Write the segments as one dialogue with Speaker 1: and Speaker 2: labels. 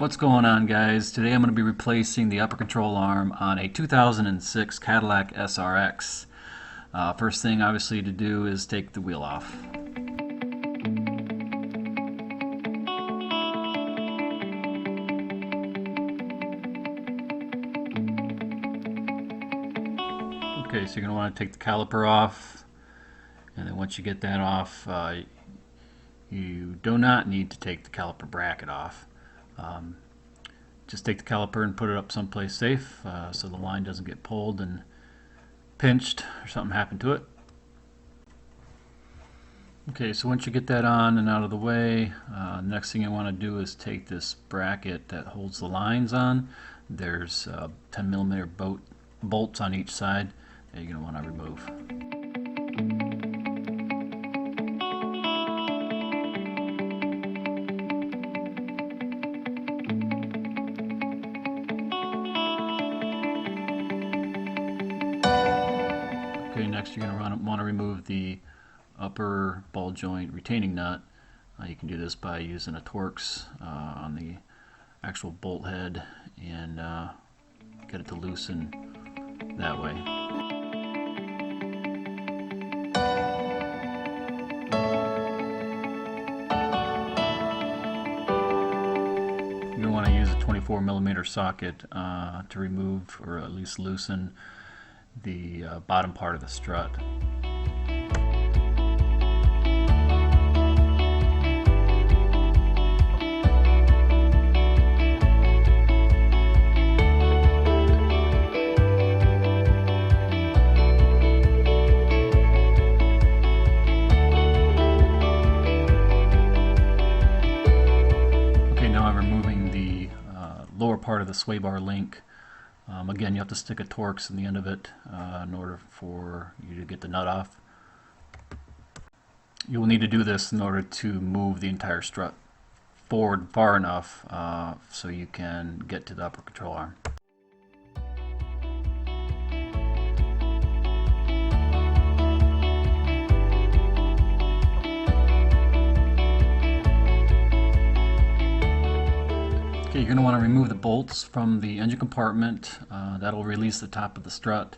Speaker 1: What's going on, guys? Today I'm going to be replacing the upper control arm on a 2006 Cadillac SRX. First thing obviously to do is take the wheel off. Okay, so you're going to want to take the caliper off, and then once you get that off, you do not need to take the caliper bracket off. Just take the caliper and put it up someplace safe so the line doesn't get pulled and pinched or something happened to it. Okay, so once you get that on and out of the way, next thing you want to do is take this bracket that holds the lines on. There's 10mm bolts on each side that you're going to want to remove. Okay, next you're going to want to remove the upper ball joint retaining nut. You can do this by using a Torx on the actual bolt head and get it to loosen that way. You're going to want to use a 24mm socket to remove or at least loosen the bottom part of the strut. Okay, now I'm removing the lower part of the sway bar link. Again, you have to stick a Torx in the end of it in order for you to get the nut off. You will need to do this in order to move the entire strut forward far enough so you can get to the upper control arm. Okay, you're going to want to remove the bolts from the engine compartment. That'll release the top of the strut,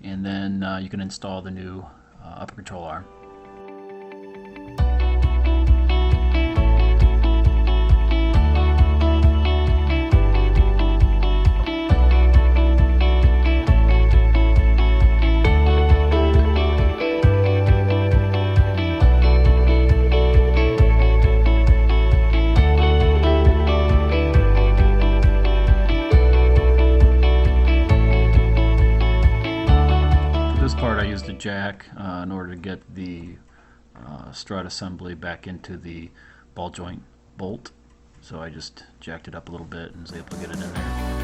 Speaker 1: and then you can install the new upper control arm. I used a jack in order to get the strut assembly back into the ball joint bolt, so I just jacked it up a little bit and was able to get it in there.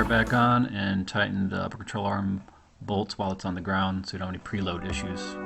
Speaker 1: Back on and tighten the upper control arm bolts while it's on the ground so you don't have any preload issues.